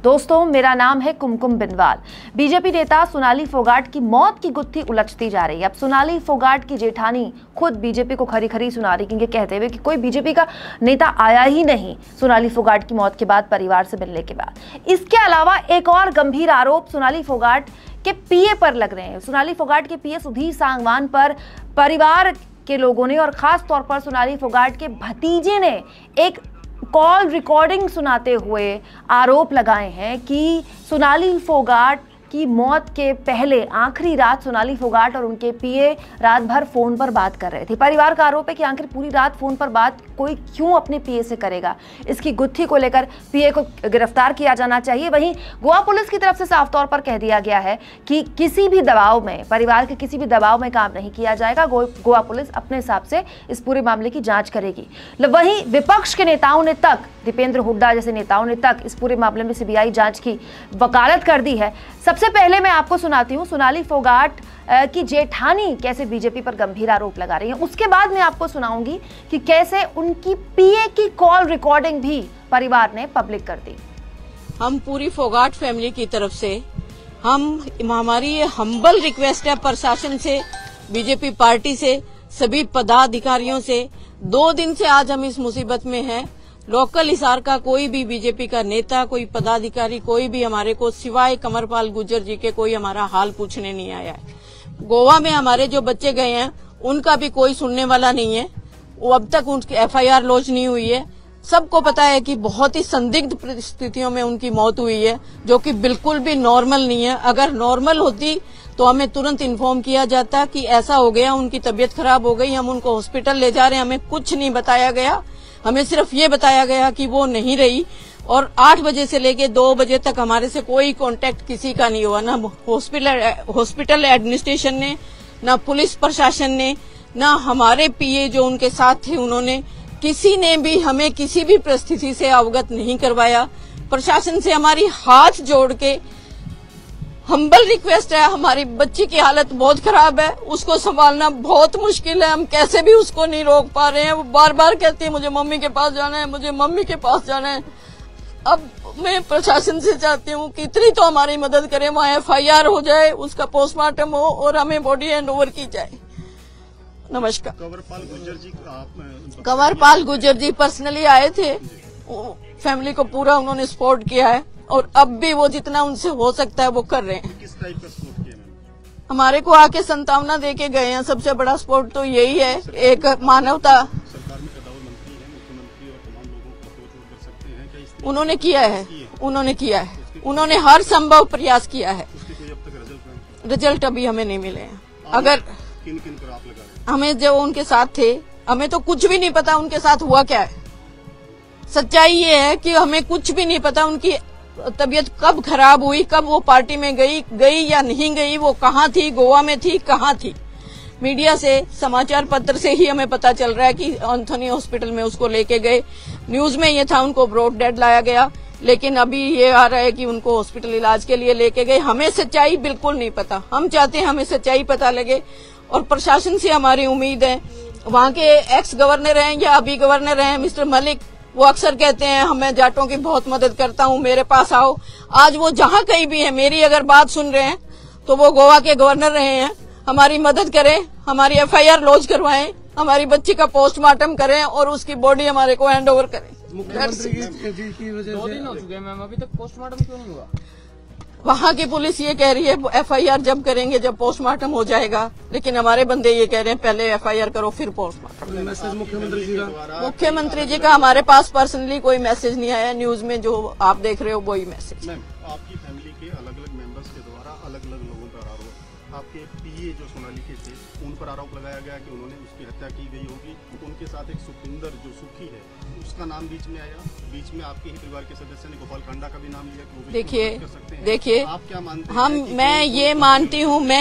दोस्तों, मेरा नाम है कुमकुम बिनवाल। बीजेपी नेता सोनाली फोगाट की मौत की गुत्थी उलझती जा रही है। अब सोनाली फोगाट की जेठानी खुद बीजेपी को खरी खरी सुना रही है, कहते हुए कि कोई बीजेपी का नेता आया ही नहीं सोनाली फोगाट की मौत के बाद, परिवार से मिलने के बाद। इसके अलावा एक और गंभीर आरोप सोनाली फोगाट के पीए पर लग रहे हैं। सोनाली फोगाट के पीए सुधीर सांगवान पर परिवार के लोगों ने और खास तौर पर सोनाली फोगाट के भतीजे ने एक कॉल रिकॉर्डिंग सुनाते हुए आरोप लगाए हैं कि सोनाली फोगाट की मौत के पहले आखिरी रात सोनाली फोगाट और उनके पीए रात भर फोन पर बात कर रहे थे। परिवार का आरोप है कि आखिर पूरी रात फोन पर बात कोई क्यों अपने पीए से करेगा। इसकी गुत्थी को लेकर पीए को गिरफ्तार किया जाना चाहिए। वहीं गोवा पुलिस की तरफ से साफ तौर पर कह दिया गया है कि किसी भी दबाव में, परिवार के किसी भी दबाव में काम नहीं किया जाएगा। गोवा पुलिस अपने हिसाब से इस पूरे मामले की जांच करेगी। वहीं विपक्ष के नेताओं ने तक, दीपेंद्र हुड्डा जैसे नेताओं ने तक इस पूरे मामले में सीबीआई जांच की वकालत कर दी है। सबसे पहले मैं आपको सुनाती हूं सोनाली फोगाट की जेठानी कैसे बीजेपी पर गंभीर आरोप लगा रही है। उसके बाद मैं आपको सुनाऊंगी कि कैसे उनकी पीए की कॉल रिकॉर्डिंग भी परिवार ने पब्लिक कर दी। हम पूरी फोगाट फैमिली की तरफ से हमारी ये हम्बल रिक्वेस्ट है प्रशासन से, बीजेपी पार्टी से, सभी पदाधिकारियों से। 2 दिन से आज हम इस मुसीबत में हैं। लोकल हिसार का कोई भी बीजेपी का नेता, कोई पदाधिकारी, कोई भी हमारे को सिवाय कंवरपाल गुर्जर जी के कोई हमारा हाल पूछने नहीं आया है। गोवा में हमारे जो बच्चे गए हैं उनका भी कोई सुनने वाला नहीं है। वो अब तक उनकी एफआईआर लॉन्च नहीं हुई है। सबको पता है कि बहुत ही संदिग्ध परिस्थितियों में उनकी मौत हुई है, जो कि बिल्कुल भी नॉर्मल नहीं है। अगर नॉर्मल होती तो हमें तुरंत इन्फॉर्म किया जाता कि ऐसा हो गया, उनकी तबीयत खराब हो गई, हम उनको हॉस्पिटल ले जा रहे हैं। हमें कुछ नहीं बताया गया। हमें सिर्फ ये बताया गया कि वो नहीं रही। और 8 बजे से लेके 2 बजे तक हमारे से कोई कांटेक्ट किसी का नहीं हुआ, ना हॉस्पिटल एडमिनिस्ट्रेशन ने, ना पुलिस प्रशासन ने, ना हमारे पीए जो उनके साथ थे उन्होंने, किसी ने भी हमें किसी भी परिस्थिति से अवगत नहीं करवाया। प्रशासन से हमारी हाथ जोड़ के हम्बल रिक्वेस्ट है। हमारी बच्ची की हालत बहुत खराब है, उसको संभालना बहुत मुश्किल है। हम कैसे भी उसको नहीं रोक पा रहे हैं। वो बार बार कहती है मुझे मम्मी के पास जाना है, मुझे मम्मी के पास जाना है। अब मैं प्रशासन से चाहती हूँ कि इतनी तो हमारी मदद करें, वहाँ एफआईआर हो जाए, उसका पोस्टमार्टम हो और हमें बॉडी हैंड ओवर की जाए। नमस्कार। कंवरपाल गुर्जर जी पर्सनली आए थे, फैमिली को पूरा उन्होंने सपोर्ट किया है और अब भी वो जितना उनसे हो सकता है वो कर रहे हैं। किस टाइप का सपोर्ट किया मैम? हमारे को आके संतावना दे के गए हैं। सबसे बड़ा सपोर्ट तो यही है, एक मानवता। सरकार में कदावर मंत्री है, मुख्यमंत्री और तमाम लोगों को अप्रोच कर सकते हैं क्या? उन्होंने किया है, उन्होंने किया है, उन्होंने हर संभव प्रयास किया है। उसके कोई अब तक रिजल्ट अभी हमें नहीं मिले हैं। अगर किन किन पर आप लगा रहे हैं? हमें जो उनके साथ थे, हमें तो कुछ भी नहीं पता उनके साथ हुआ क्या है। सच्चाई ये है कि हमें कुछ भी नहीं पता उनकी तबीयत कब खराब हुई, कब वो पार्टी में गई या नहीं गई, वो कहाँ थी, गोवा में थी, कहाँ थी। मीडिया से, समाचार पत्र से ही हमें पता चल रहा है कि एंथोनी हॉस्पिटल में उसको लेके गए। न्यूज में ये था उनको ब्रॉड डेड लाया गया, लेकिन अभी ये आ रहा है कि उनको हॉस्पिटल इलाज के लिए लेके गए। हमें सच्चाई बिल्कुल नहीं पता। हम चाहते हैं हमें सच्चाई पता लगे और प्रशासन से हमारी उम्मीद है। वहाँ के एक्स गवर्नर हैं या अभी गवर्नर हैं मिस्टर मलिक, वो अक्सर कहते हैं मैं जाटों की बहुत मदद करता हूँ, मेरे पास आओ। आज वो जहाँ कहीं भी है, मेरी अगर बात सुन रहे हैं तो वो गोवा के गवर्नर रहे हैं। हमारी मदद करें, हमारी एफआईआर लॉन्च करवाएं, हमारी बच्ची का पोस्टमार्टम करें और उसकी बॉडी हमारे को हैंड ओवर करें। मुख्यमंत्री की वजह से 2 दिन हो चुके हैं मैम, अभी तक पोस्टमार्टम क्यों नहीं हुआ? वहाँ की पुलिस ये कह रही है एफआईआर जब करेंगे, जब पोस्टमार्टम हो जाएगा, लेकिन हमारे बंदे ये कह रहे हैं पहले एफआईआर करो फिर पोस्टमार्टम। मैसेज मुख्यमंत्री जी का हमारे पास पर्सनली कोई मैसेज नहीं आया। न्यूज में जो आप देख रहे हो वही मैसेज। मैम, आपकी फैमिली के अलग अलग मेंबर्स के द्वारा अलग अलग लोगों पर आरोप, आपके पीए जो सोनाली के थे उन पर आरोप लगाया गया कि उन्होंने उसकी हत्या की गई होगी। उनके साथ एक सुखिंदर जो सुखी है उसका नाम बीच में आया। बीच में आपके ही परिवार के सदस्य ने गोपाल कांडा का भी नाम लिया कि वो देखिए आप क्या मानते हैं? मैं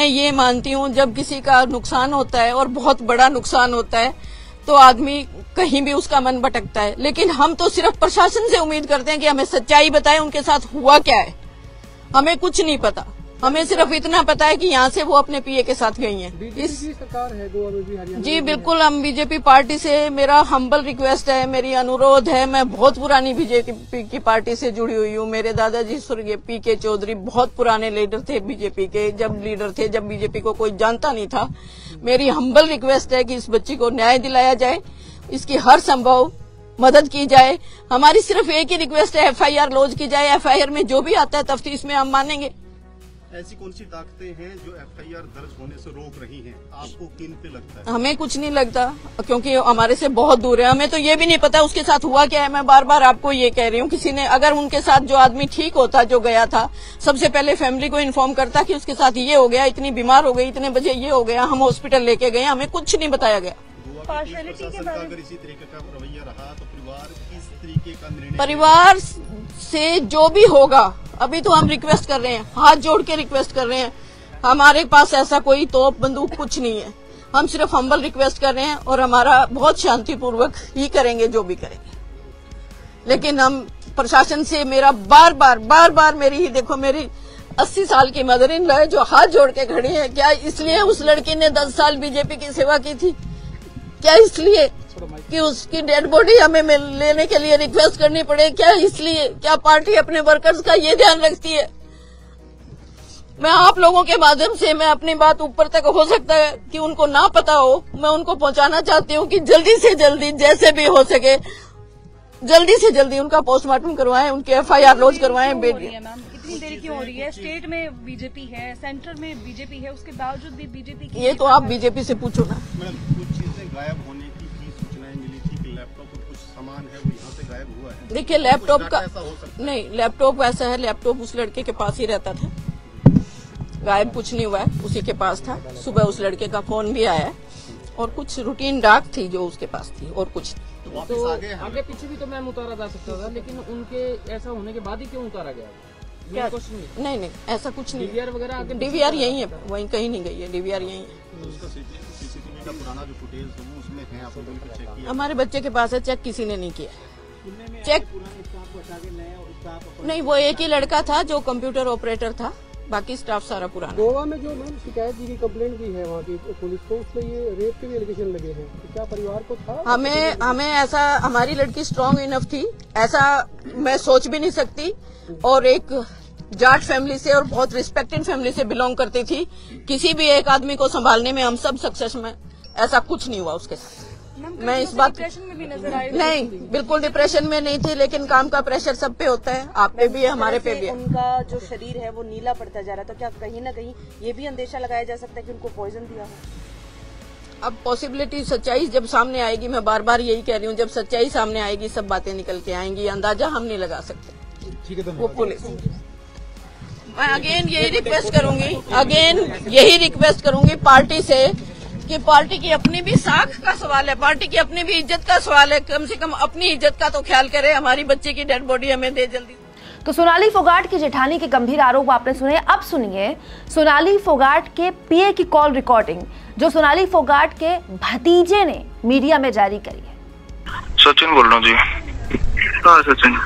ये मानती हूँ जब किसी का नुकसान होता है और बहुत बड़ा नुकसान होता है तो आदमी कहीं भी उसका मन भटकता है। लेकिन हम तो सिर्फ प्रशासन से उम्मीद करते हैं कि हमें सच्चाई बताएं, उनके साथ हुआ क्या है। हमें कुछ नहीं पता। हमें सिर्फ इतना पता है कि यहाँ से वो अपने पीए के साथ गई हैं। बीजेपी की सरकार है गोवा में भी, हरियाणा जी बिल्कुल, हम बीजेपी पार्टी से, मेरा हम्बल रिक्वेस्ट है, मेरी अनुरोध है, मैं बहुत पुरानी बीजेपी की पार्टी से जुड़ी हुई हूँ। मेरे दादाजी स्वर्गीय पीके चौधरी बहुत पुराने लीडर थे बीजेपी के, जब बीजेपी को कोई जानता नहीं था। मेरी हम्बल रिक्वेस्ट है कि इस बच्ची को न्याय दिलाया जाए, इसकी हर संभव मदद की जाए। हमारी सिर्फ एक ही रिक्वेस्ट है, FIR लॉन्च की जाए। FIR में जो भी आता है तफ्तीश में हम मानेंगे। ऐसी कौन सी ताकतें हैं जो FIR दर्ज होने से रोक रही हैं? आपको किन पे लगता है? हमें कुछ नहीं लगता, क्योंकि हमारे से बहुत दूर है। हमें तो ये भी नहीं पता उसके साथ हुआ क्या है। मैं बार बार आपको ये कह रही हूँ, किसी ने अगर उनके साथ जो आदमी ठीक होता, जो गया था, सबसे पहले फैमिली को इन्फॉर्म करता कि उसके साथ ये हो गया, इतनी बीमार हो गई, इतने बजे ये हो गया, हम हॉस्पिटल लेके गए, हमें कुछ नहीं बताया गया। प्रशासन का अगर इसी तरीके का रवैया रहा तो परिवार किस तरीके का निर्णय? परिवार से जो भी होगा, अभी तो हम रिक्वेस्ट कर रहे हैं, हाथ जोड़ के रिक्वेस्ट कर रहे हैं। हमारे पास ऐसा कोई तोप बंदूक कुछ नहीं है, हम सिर्फ हम्बल रिक्वेस्ट कर रहे हैं और हमारा बहुत शांतिपूर्वक ही करेंगे जो भी करेंगे। लेकिन हम प्रशासन से, मेरा बार बार मेरी ही देखो, मेरी 80 साल की मदर इन लॉ है जो हाथ जोड़ के खड़ी है। क्या इसलिए उस लड़की ने 10 साल बीजेपी की सेवा की थी? क्या इसलिए कि उसकी डेड बॉडी हमें लेने के लिए रिक्वेस्ट करनी पड़े? क्या इसलिए? क्या पार्टी अपने वर्कर्स का ये ध्यान रखती है? मैं आप लोगों के माध्यम से, मैं अपनी बात ऊपर तक, हो सकता है कि उनको ना पता हो, मैं उनको पहुंचाना चाहती हूँ कि जल्दी से जल्दी, जैसे भी हो सके, जल्दी से जल्दी उनका पोस्टमार्टम करवाएं, उनके FIR लॉन्च करवाएं। बेटी इतनी देरी क्यों हो रही है? स्टेट में बीजेपी है, सेंटर में बीजेपी है, उसके बावजूद भी बीजेपी की, ये तो आप बीजेपी से पूछो ना। मैडम, कुछ चीजें गायब होने की भी सूचनाएं मिली थी कि लैपटॉप और कुछ सामान है वो यहाँ से गायब हुआ है। देखिए, लैपटॉप का नहीं, लैपटॉप ऐसा है, लैपटॉप उस लड़के के पास ही रहता था, गायब कुछ नहीं हुआ है, उसी के पास था। सुबह उस लड़के का फोन भी आया और कुछ रूटीन डाक थी जो उसके पास थी, और कुछ तो आगे पीछे भी तो मैम उतारा जा सकता था, लेकिन उनके ऐसा होने के बाद ही क्यों उतारा गया? क्या? नहीं, ऐसा कुछ नहीं। DVR वगैरह आगे, DVR यही है, वहीं कहीं नहीं गई है, DVR यही है। उसका CCTV का पुराना जो फुटेज है वो उसमें है, आपने बिल्कुल चेक किया? हमारे बच्चे के पास है, चेक किसी ने नहीं किया। चेक नहीं, वो एक ही लड़का था जो कंप्यूटर ऑपरेटर था, बाकी स्टाफ सारा पुराना। गोवा में जो मैम शिकायत की, कंप्लेंट की है वहाँ की पुलिस को, उसमें ये रेप के भी एलिगेशन लगे हैं, तो क्या परिवार को था? हमें ऐसा, हमारी लड़की स्ट्रांग इनफ थी, ऐसा मैं सोच भी नहीं सकती, और एक जाट फैमिली से और बहुत रिस्पेक्टेड फैमिली से बिलोंग करती थी। किसी भी एक आदमी को संभालने में हम सब सक्सेस में, ऐसा कुछ नहीं हुआ उसके साथ। मैं इस बात डिप्रेशन में भी नजर आई? नहीं, बिल्कुल डिप्रेशन में नहीं थी, लेकिन काम का प्रेशर सब पे होता है, आप पे भी है, हमारे पे भी है। उनका जो शरीर है वो नीला पड़ता जा रहा है, तो क्या कहीं ना कहीं ये भी अंदेशा लगाया जा सकता है कि उनको पॉइजन दिया हो? अब पॉसिबिलिटी, सच्चाई जब सामने आएगी, मैं बार बार यही कह रही हूँ, जब सच्चाई सामने आएगी सब बातें निकल के आएंगी, अंदाजा हम नहीं लगा सकते। ठीक है, वो पुलिस, मैं अगेन यही रिक्वेस्ट करूंगी पार्टी से कि पार्टी की अपनी भी साख का सवाल है, पार्टी की अपनी भी इज्जत का सवाल है, कम से कम अपनी इज्जत का तो ख्याल करे। हमारी बच्चे की डेड बॉडी हमें दे जल्दी। तो सोनाली फोगाट की जेठानी के गंभीर आरोप आपने सुने, अब सुनिए सोनाली फोगाट के पीए की कॉल रिकॉर्डिंग जो सोनाली फोगाट के भतीजे ने मीडिया में जारी करी है। सचिन बोल रहा हूँ जी। हाँ सचिन,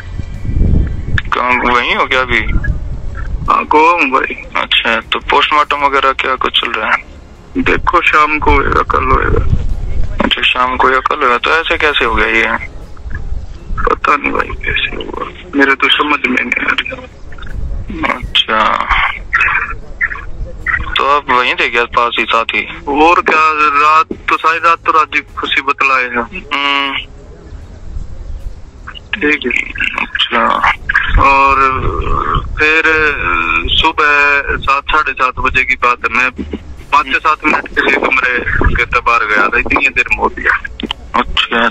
कहाँ वहीं हो क्या अभी? हाँ गोवा हूँ भाई। अच्छा, तो पोस्टमार्टम वगैरह क्या कुछ चल रहा है? देखो शाम को होगा, कल होगा। अच्छा, शाम को या कल होगा, तो ऐसे कैसे हो गया ये? पता नहीं भाई कैसे हुआ, मेरे तो समझ में नहीं आ रहा। अच्छा, तो आप वहीं थे क्या, पास ही साथ ही? और क्या, रात तो सारी रात तो राजी खुशी बतलाए है। ठीक है। अच्छा, और फिर सुबह 7-7:30 बजे की बात है, मैं 5 से 7 मिनट के लिए कमरे के बाहर गया था, इतनी देर में हो गया। अच्छा,